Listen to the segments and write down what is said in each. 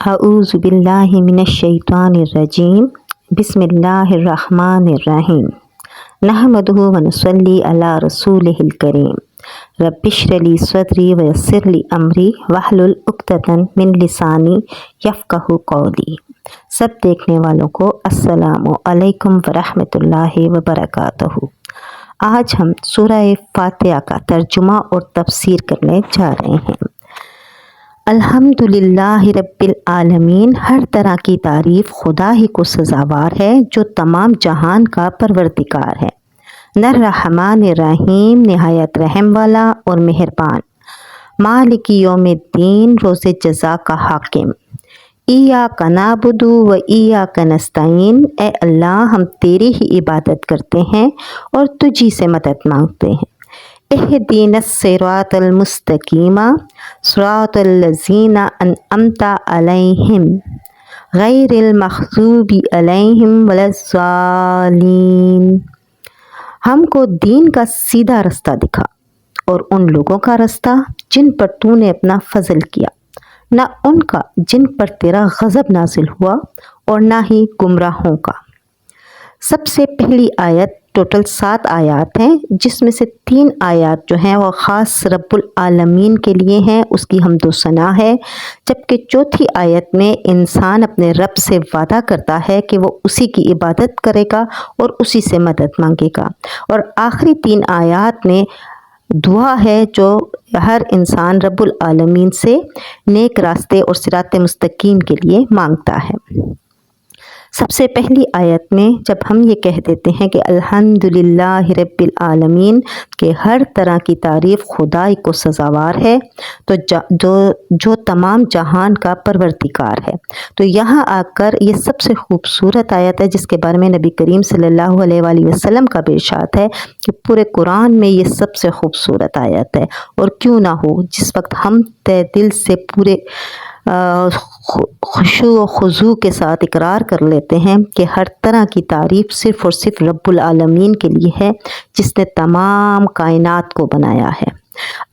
अऊज़ु बिल्लाहि मिनश्शैतानिर्रजीम बिस्मिल्लाहिर्रहमानिर्रहीम नहमदुहु व नुसल्ली अला रसूलिहिल करीम रब्बिश्रह ली सदरी व यस्सिर ली अमरी वहलुल उक़दतन मिन लिसानी यफ़क़हू क़ौली। सब देखने वालों को अस्सलामु अलैकुम व रहमतुल्लाहि व बरकातहू। आज हम सूरह फातिहा का तर्जुमा और तफसीर करने जा रहे हैं। अल्हम्दुलिल्लाहि रब्बिल आलमीन, हर तरह की तारीफ़ खुदा ही को सज़ावार है जो तमाम जहान का परवरदिगार है। नर्रहमान रहीम, नहायत रहम वाला और मेहरबान। मालिकी यौमिद्दीन, रोज़े जज़ा का हाकिम। इय्याका नअबुदु व इय्याका नस्तईन, ए अल्लाह हम तेरी ही इबादत करते हैं और तुझी से मदद मांगते हैं। इहदीनस सिरातल मुस्तकीमा सिरातल लज़ीना अनअमता अलैहिम गैरिल मग़ज़ूबि अलैहिम वलज़्ज़ालिन। हमको दीन का सीधा रास्ता दिखा और उन लोगों का रास्ता जिन पर तूने अपना फजल किया, न उनका जिन पर तेरा गज़ब नाजिल हुआ और न ही गुमराहों का। सबसे पहली आयत, टोटल 7 आयत हैं, जिसमें से 3 आयत जो हैं वो ख़ास रब्बुल आलमीन के लिए हैं, उसकी हम्दो सना है। जबकि चौथी आयत में इंसान अपने रब से वादा करता है कि वो उसी की इबादत करेगा और उसी से मदद मांगेगा। और आखिरी 3 आयत में दुआ है जो हर इंसान रब्बुल आलमीन से नेक रास्ते और सिराते मुस्तकीम के लिए मांगता है। सबसे पहली आयत में जब हम ये कह देते हैं कि अल्हम्दुलिल्लाहि रब्बिल आलमीन, के हर तरह की तारीफ़ खुदा को सज़ावार है तो जो तमाम जहान का परवरदिगार है, तो यहाँ आकर ये सबसे खूबसूरत आयत है जिसके बारे में नबी करीम सल्लल्लाहु अलैहि वसल्लम का इरशाद है कि पूरे कुरान में ये सबसे खूबसूरत आयत है। और क्यों ना हो, जिस वक्त हम तहे दिल से पूरे खुशू व खुजू के साथ इकरार कर लेते हैं कि हर तरह की तारीफ़ सिर्फ़ और सिर्फ रब्बुल आलमीन के लिए है जिसने तमाम कायनात को बनाया है।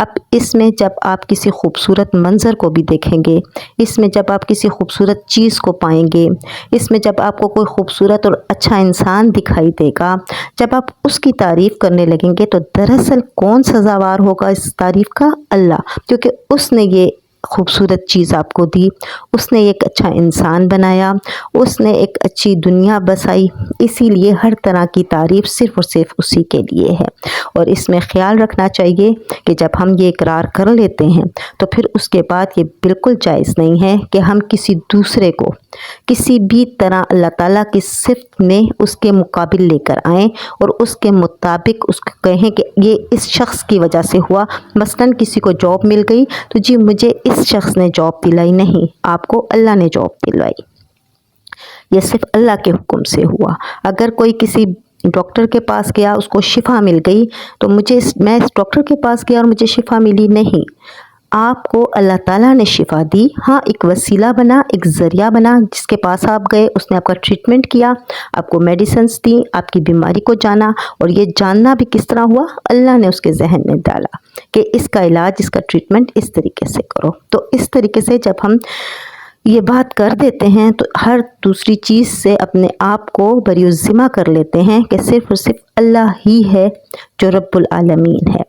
अब इसमें जब आप किसी खूबसूरत मंज़र को भी देखेंगे, इसमें जब आप किसी खूबसूरत चीज़ को पाएंगे, इसमें जब आपको कोई खूबसूरत और अच्छा इंसान दिखाई देगा, जब आप उसकी तारीफ़ करने लगेंगे तो दरअसल कौन सज़ावार होगा इस तारीफ़ का? अल्लाह, क्योंकि उसने ये खूबसूरत चीज़ आपको दी, उसने एक अच्छा इंसान बनाया, उसने एक अच्छी दुनिया बसाई, इसीलिए हर तरह की तारीफ़ सिर्फ़ और सिर्फ उसी के लिए है। और इसमें ख़्याल रखना चाहिए कि जब हम ये इकरार कर लेते हैं तो फिर उसके बाद ये बिल्कुल जायज़ नहीं है कि हम किसी दूसरे को किसी भी तरह अल्लाह ताला की सिफ़त में उसके मुकाबिल लेकर आएँ और उसके मुताबिक उसको कहें कि ये इस शख्स की वजह से हुआ। मसलन किसी को जॉब मिल गई तो जी मुझे इस शख्स ने जॉब दिलाई, नहीं, आपको अल्लाह ने जॉब दिलवाई, ये सिर्फ अल्लाह के हुक्म से हुआ। अगर कोई किसी डॉक्टर के पास गया, उसको शिफा मिल गई, तो मैं इस डॉक्टर के पास गया और मुझे शिफा मिली, नहीं, आपको अल्लाह ताला ने शिफा दी। हाँ, एक वसीला बना, एक ज़रिया बना, जिसके पास आप गए, उसने आपका ट्रीटमेंट किया, आपको मेडिसिन्स दी, आपकी बीमारी को जाना। और ये जानना भी किस तरह हुआ? अल्लाह ने उसके जहन में डाला कि इसका इलाज, इसका ट्रीटमेंट इस तरीके से करो। तो इस तरीके से जब हम ये बात कर देते हैं तो हर दूसरी चीज़ से अपने आप को बरिउज़्ज़िमा कर लेते हैं कि सिर्फ़ और सिर्फ अल्लाह ही है जो रब्बुल आलमीन है।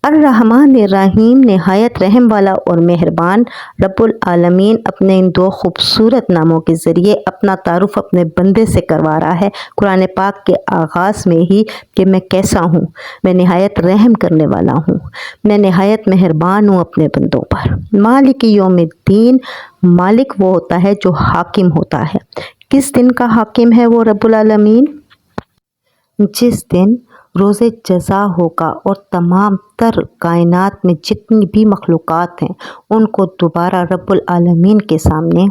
अर्रहमान रहीम, नहायत रहम वाला और मेहरबान। रब्बुल आलमीन अपने इन 2 खूबसूरत नामों के ज़रिए अपना तारुफ़ अपने बंदे से करवा रहा है कुरान पाक के आगाज़ में ही कि मैं कैसा हूँ, मैं नहायत रहम करने वाला हूँ, मैं नहायत मेहरबान हूँ अपने बंदों पर। मालिक यौमिद्दीन, मालिक वो होता है जो हाकिम होता है। किस दिन का हाकिम है वो रब्बुल आलमीन? जिस दिन रोज़े जज़ा होगा और तमाम तर कायनात में जितनी भी मखलूक़ात हैं उनको दोबारा रब्बुल आलमीन के सामने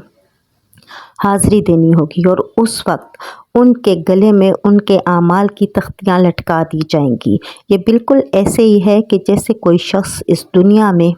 हाज़िरी देनी होगी। और उस वक्त उनके गले में उनके आमाल की तख्तियाँ लटका दी जाएंगी। ये बिल्कुल ऐसे ही है कि जैसे कोई शख्स इस दुनिया में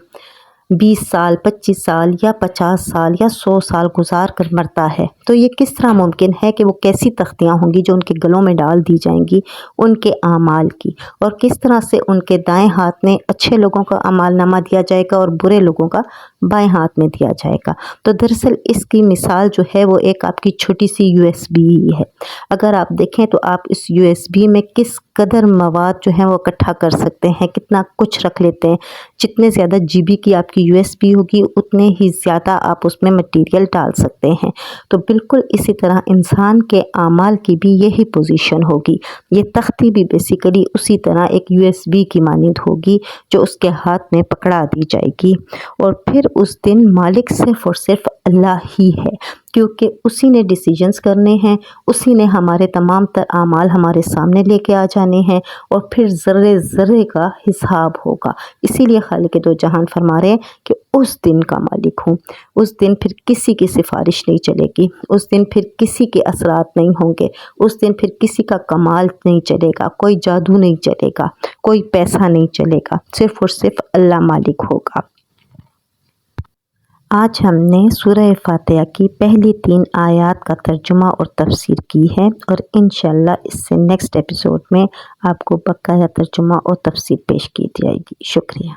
20 साल 25 साल या 50 साल या 100 साल गुजार कर मरता है, तो ये किस तरह मुमकिन है कि वो कैसी तख्तियाँ होंगी जो उनके गलों में डाल दी जाएंगी उनके आमाल की, और किस तरह से उनके दाएं हाथ में अच्छे लोगों का अमालनामा दिया जाएगा और बुरे लोगों का बाएं हाथ में दिया जाएगा। तो दरअसल इसकी मिसाल जो है वो एक आपकी छोटी सी USB ही है। अगर आप देखें तो आप इस USB में किस कदर मवाद जो है वो इकट्ठा कर सकते हैं, कितना कुछ रख लेते हैं। जितने ज़्यादा GB की आपकी USB होगी उतने ही ज़्यादा आप उसमें मटेरियल डाल सकते हैं। तो बिल्कुल इसी तरह इंसान के आमाल की भी यही पोजीशन होगी। ये तख्ती भी बेसिकली उसी तरह एक USB की मानिंद होगी जो उसके हाथ में पकड़ा दी जाएगी, और फिर उस दिन मालिक सिर्फ़ और सिर्फ अल्लाह ही है, क्योंकि उसी ने डिसीजंस करने हैं, उसी ने हमारे तमाम तर आमाल हमारे सामने लेके आ जाने हैं, और फिर ज़र्रे ज़र्रे का हिसाब होगा। इसीलिए खालिक दो जहान फरमा रहे हैं कि उस दिन का मालिक हूँ। उस दिन फिर किसी की सिफारिश नहीं चलेगी, उस दिन फिर किसी के असरात नहीं होंगे, उस दिन फिर किसी का कमाल नहीं चलेगा, कोई जादू नहीं चलेगा, कोई पैसा नहीं चलेगा, सिर्फ़ और सिर्फ अल्लाह मालिक होगा। आज हमने सूरह फातिहा की पहली 3 आयत का तर्जुमा और तफसीर की है, और इंशाअल्लाह इससे नेक्स्ट एपिसोड में आपको बकाया तर्जुमा और तफसीर पेश की जाएगी। शुक्रिया।